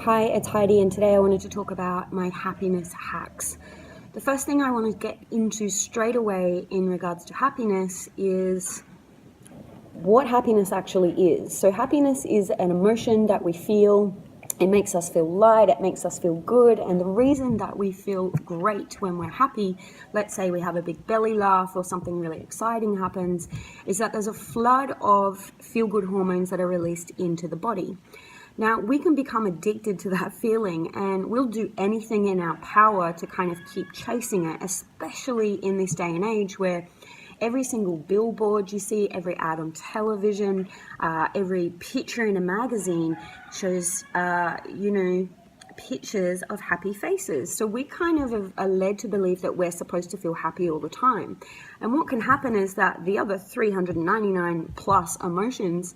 Hi, it's Heidi, and today I wanted to talk about my happiness hacks. The first thing I want to get into straight away in regards to happiness is what happiness actually is. So happiness is an emotion that we feel. It makes us feel light, it makes us feel good, and the reason that we feel great when we're happy, let's say we have a big belly laugh or something really exciting happens, is that there's a flood of feel-good hormones that are released into the body. Now, we can become addicted to that feeling, and we'll do anything in our power to kind of keep chasing it, especially in this day and age where every single billboard you see, every ad on television, every picture in a magazine shows, pictures of happy faces. So we kind of are led to believe that we're supposed to feel happy all the time. And what can happen is that the other 399 plus emotions,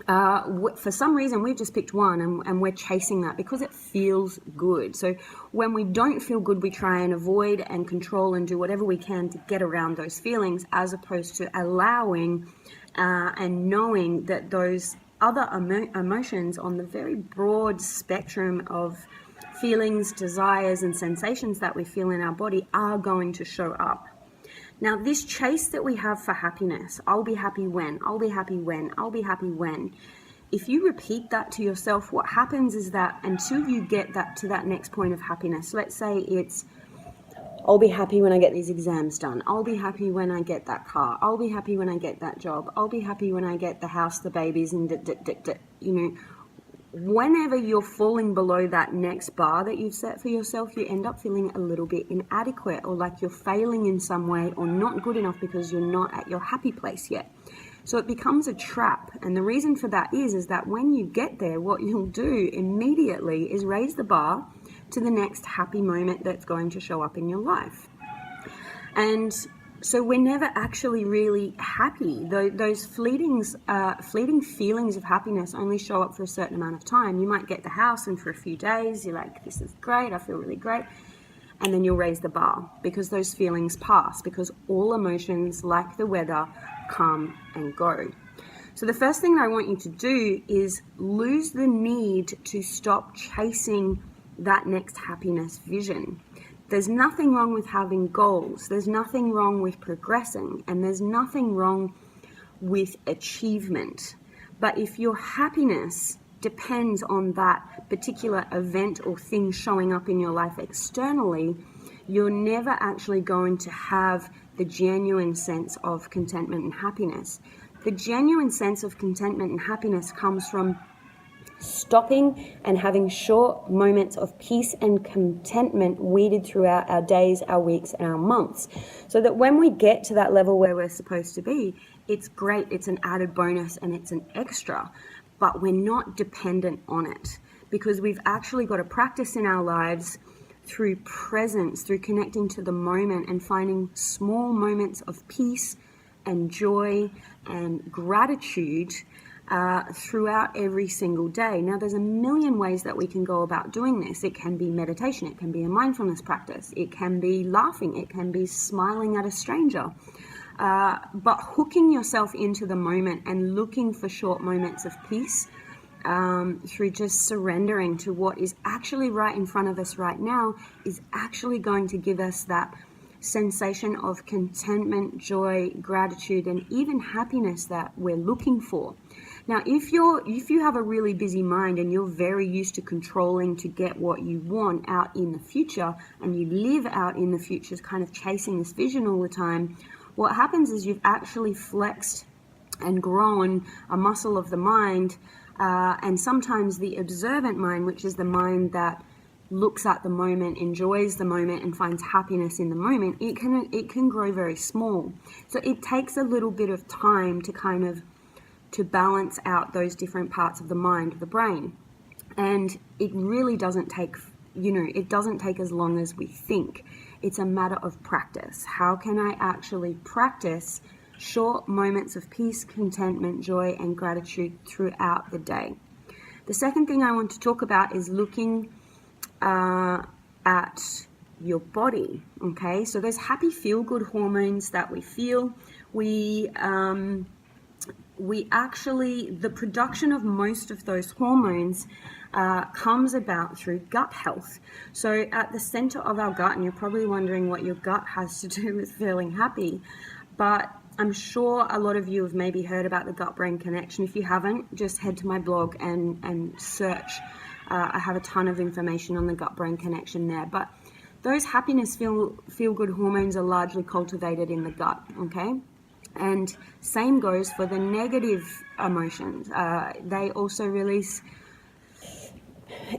for some reason we've just picked one and we're chasing that because it feels good. So when we don't feel good, we try and avoid and control and do whatever we can to get around those feelings, as opposed to allowing and knowing that those other emotions on the very broad spectrum of feelings, desires, and sensations that we feel in our body are going to show up. Now, this chase that we have for happiness, I'll be happy when, I'll be happy when, I'll be happy when. If you repeat that to yourself, what happens is that until you get that to that next point of happiness, let's say it's, I'll be happy when I get these exams done. I'll be happy when I get that car. I'll be happy when I get that job. I'll be happy when I get the house, the babies, and whenever you're falling below that next bar that you've set for yourself, you end up feeling a little bit inadequate, or like you're failing in some way, or not good enough because you're not at your happy place yet. So it becomes a trap. And the reason for that is that when you get there, what you'll do immediately is raise the bar to the next happy moment that's going to show up in your life. And so we're never actually really happy. Those fleeting feelings of happiness only show up for a certain amount of time. You might get the house, and for a few days you're like, this is great, I feel really great. And then you'll raise the bar because those feelings pass, because all emotions, like the weather, come and go. So the first thing that I want you to do is lose the need to stop chasing that next happiness vision. There's nothing wrong with having goals. There's nothing wrong with progressing, and there's nothing wrong with achievement. But if your happiness depends on that particular event or thing showing up in your life externally, you're never actually going to have the genuine sense of contentment and happiness. The genuine sense of contentment and happiness comes from stopping and having short moments of peace and contentment weeded throughout our days, our weeks, and our months, so that when we get to that level where we're supposed to be, it's great, it's an added bonus, and it's an extra, but we're not dependent on it, because we've actually got to practice in our lives through presence, through connecting to the moment and finding small moments of peace and joy and gratitude throughout every single day. Now, there's a million ways that we can go about doing this. It can be meditation, it can be a mindfulness practice, it can be laughing, it can be smiling at a stranger. But hooking yourself into the moment and looking for short moments of peace through just surrendering to what is actually right in front of us right now is actually going to give us that sensation of contentment, joy, gratitude, and even happiness that we're looking for. Now, if you have a really busy mind and you're very used to controlling to get what you want out in the future, and you live out in the future kind of chasing this vision all the time, what happens is you've actually flexed and grown a muscle of the mind, and sometimes the observant mind, which is the mind that looks at the moment, enjoys the moment, and finds happiness in the moment, it can grow very small. So it takes a little bit of time to balance out those different parts of the mind, of the brain. And it really doesn't take, it doesn't take as long as we think. It's a matter of practice. How can I actually practice short moments of peace, contentment, joy, and gratitude throughout the day? The second thing I want to talk about is looking at your body. Okay, so those happy feel-good hormones that we feel, the production of most of those hormones comes about through gut health. So at the center of our gut, and you're probably wondering what your gut has to do with feeling happy, but I'm sure a lot of you have maybe heard about the gut-brain connection. If you haven't, just head to my blog and search. I have a ton of information on the gut-brain connection there. But those happiness feel-good hormones are largely cultivated in the gut, okay? And same goes for the negative emotions. They also release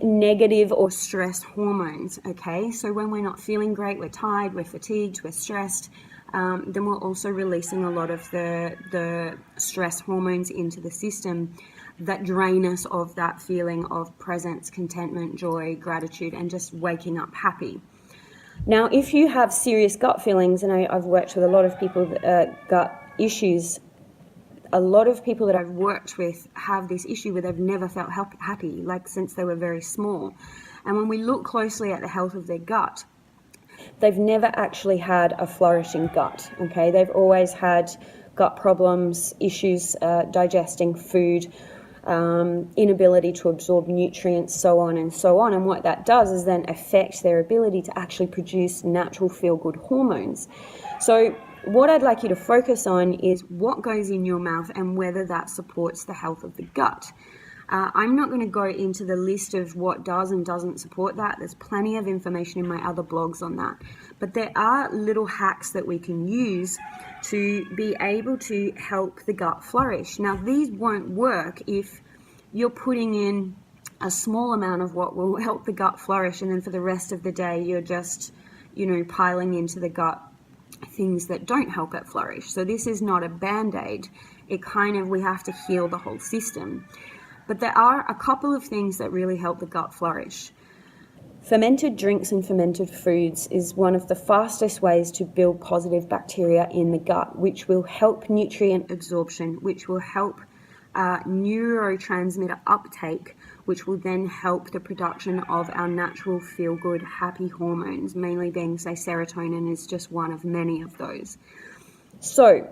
negative or stress hormones, okay? So when we're not feeling great, we're tired, we're fatigued, we're stressed, then we're also releasing a lot of the stress hormones into the system that drain us of that feeling of presence, contentment, joy, gratitude, and just waking up happy. Now, if you have serious gut feelings, and I've worked with a lot of people that gut issues, a lot of people that I've worked with have this issue where they've never felt happy, like since they were very small. And when we look closely at the health of their gut, they've never actually had a flourishing gut, okay? They've always had gut problems, issues digesting food, inability to absorb nutrients, so on and so on. And what that does is then affect their ability to actually produce natural feel-good hormones. So what I'd like you to focus on is what goes in your mouth and whether that supports the health of the gut. I'm not going to go into the list of what does and doesn't support that. There's plenty of information in my other blogs on that. But there are little hacks that we can use to be able to help the gut flourish. Now, these won't work if you're putting in a small amount of what will help the gut flourish, and then for the rest of the day, you're just, piling into the gut things that don't help it flourish. So this is not a band-aid. We have to heal the whole system. But there are a couple of things that really help the gut flourish. Fermented drinks and fermented foods is one of the fastest ways to build positive bacteria in the gut, which will help nutrient absorption, which will help neurotransmitter uptake, which will then help the production of our natural feel-good, happy hormones, mainly being, say, serotonin is just one of many of those. So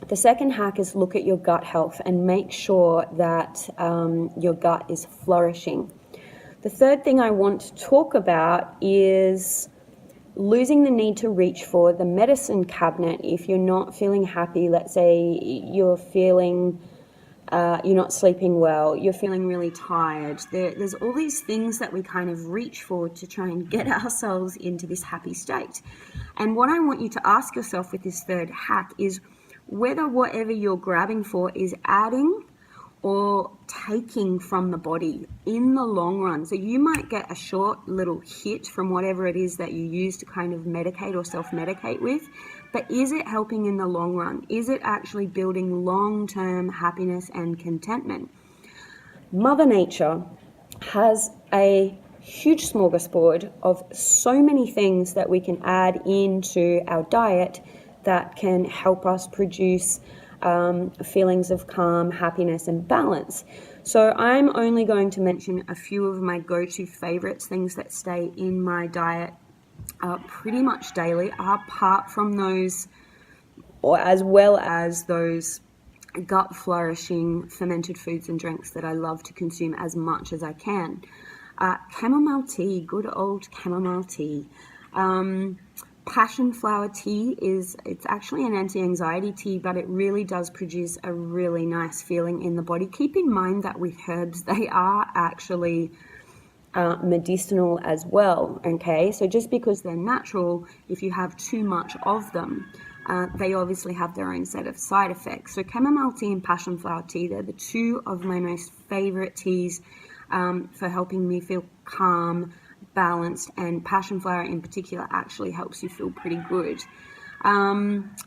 the second hack is look at your gut health and make sure that your gut is flourishing. The third thing I want to talk about is losing the need to reach for the medicine cabinet if you're not feeling happy. Let's say you're feeling you're not sleeping well, you're feeling really tired. There's all these things that we kind of reach for to try and get ourselves into this happy state. And what I want you to ask yourself with this third hack is whether whatever you're grabbing for is adding or taking from the body in the long run. So you might get a short little hit from whatever it is that you use to kind of medicate or self-medicate with, but is it helping in the long run? Is it actually building long-term happiness and contentment? Mother Nature has a huge smorgasbord of so many things that we can add into our diet that can help us produce feelings of calm, happiness, and balance. So I'm only going to mention a few of my go-to favorites, things that stay in my diet pretty much daily, apart from those, or as well as those gut flourishing fermented foods and drinks that I love to consume as much as I can. Chamomile tea, good old chamomile tea. Passion flower tea it's actually an anti-anxiety tea, but it really does produce a really nice feeling in the body. Keep in mind that with herbs, they are actually medicinal as well, okay? So just because they're natural, if you have too much of them, they obviously have their own set of side effects. So chamomile tea and passion flower tea, they're the two of my most favorite teas for helping me feel calm, balanced, and passion flower in particular actually helps you feel pretty good.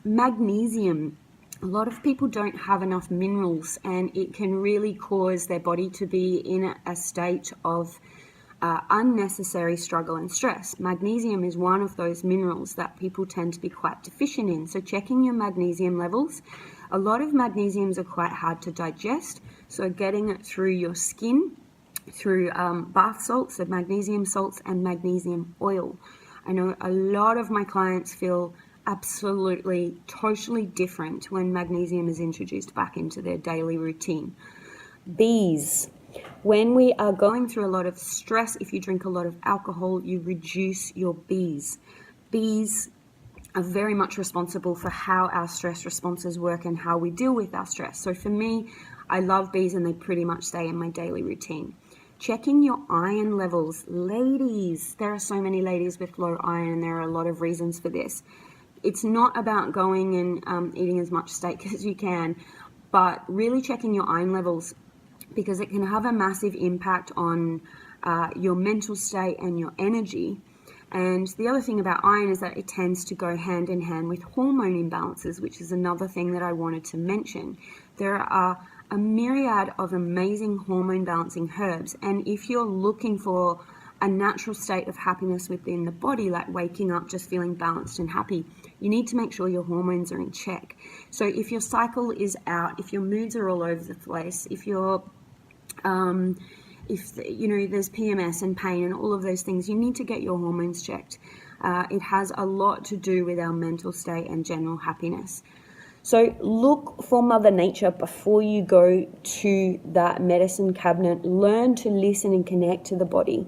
Magnesium. A lot of people don't have enough minerals, and it can really cause their body to be in a state of unnecessary struggle and stress. Magnesium is one of those minerals that people tend to be quite deficient in. So checking your magnesium levels. A lot of magnesiums are quite hard to digest, so getting it through your skin, through bath salts, so magnesium salts and magnesium oil. I know a lot of my clients feel absolutely, totally different when magnesium is introduced back into their daily routine. Bees. When we are going through a lot of stress, if you drink a lot of alcohol, you reduce your bees. Bees are very much responsible for how our stress responses work and how we deal with our stress. So for me, I love bees and they pretty much stay in my daily routine. Checking your iron levels. Ladies, there are so many ladies with low iron and there are a lot of reasons for this. It's not about going and eating as much steak as you can, but really checking your iron levels, because it can have a massive impact on your mental state and your energy. And the other thing about iron is that it tends to go hand in hand with hormone imbalances, which is another thing that I wanted to mention. There are a myriad of amazing hormone balancing herbs, and if you're looking for a natural state of happiness within the body, like waking up just feeling balanced and happy, you need to make sure your hormones are in check. So if your cycle is out, if your moods are all over the place, if you're if there's PMS and pain and all of those things, you need to get your hormones checked. It has a lot to do with our mental state and general happiness. So look for Mother Nature before you go to that medicine cabinet. Learn to listen and connect to the body.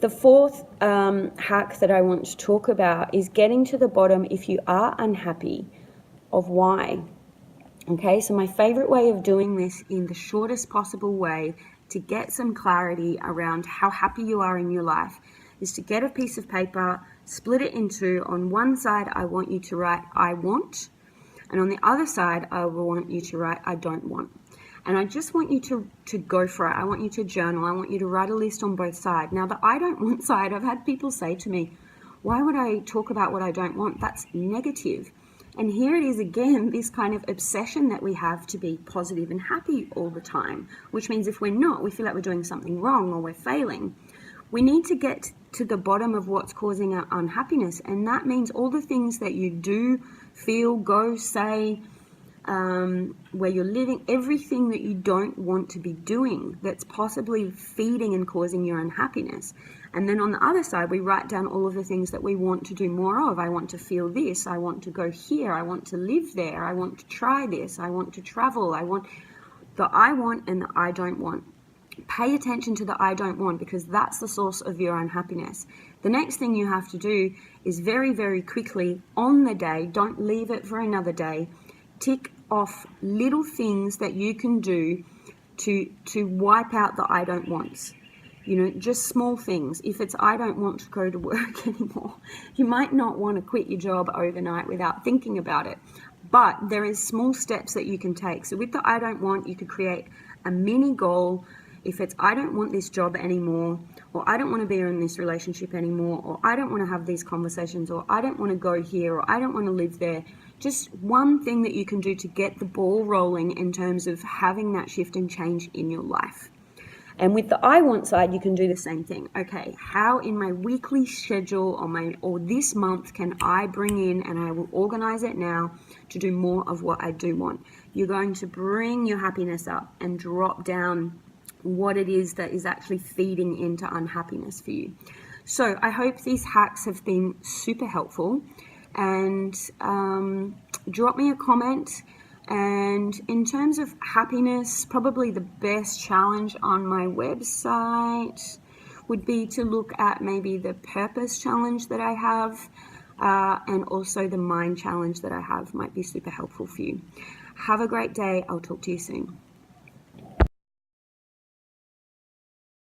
The fourth hack that I want to talk about is getting to the bottom, if you are unhappy, of why. Okay, so my favorite way of doing this in the shortest possible way to get some clarity around how happy you are in your life is to get a piece of paper, split it in two. On one side, I want you to write I want, and on the other side, I want you to write I don't want. And I just want you to go for it. I want you to journal. I want you to write a list on both sides. Now, the I don't want side, I've had people say to me, why would I talk about what I don't want? That's negative. And here it is again, this kind of obsession that we have to be positive and happy all the time, which means if we're not, we feel like we're doing something wrong or we're failing. We need to get to the bottom of what's causing our unhappiness, and that means all the things that you do, feel, go, say, where you're living, everything that you don't want to be doing that's possibly feeding and causing your unhappiness. And then on the other side, we write down all of the things that we want to do more of. I want to feel this. I want to go here. I want to live there. I want to try this. I want to travel. I want the I want and the I don't want. Pay attention to the I don't want, because that's the source of your unhappiness. The next thing you have to do is very, very quickly on the day, don't leave it for another day, tick off little things that you can do to wipe out the I don't wants. Just small things. If it's I don't want to go to work anymore, you might not want to quit your job overnight without thinking about it. But there is small steps that you can take. So with the I don't want, you could create a mini goal. If it's I don't want this job anymore, or I don't want to be in this relationship anymore, or I don't want to have these conversations, or I don't want to go here, or I don't want to live there. Just one thing that you can do to get the ball rolling in terms of having that shift and change in your life. And with the I want side, you can do the same thing. Okay, how in my weekly schedule or this month can I bring in, and I will organize it now to do more of what I do want. You're going to bring your happiness up and drop down what it is that is actually feeding into unhappiness for you. So I hope these hacks have been super helpful, and drop me a comment. And in terms of happiness, probably the best challenge on my website would be to look at maybe the purpose challenge that I have, and also the mind challenge that I have might be super helpful for you. Have a great day. I'll talk to you soon.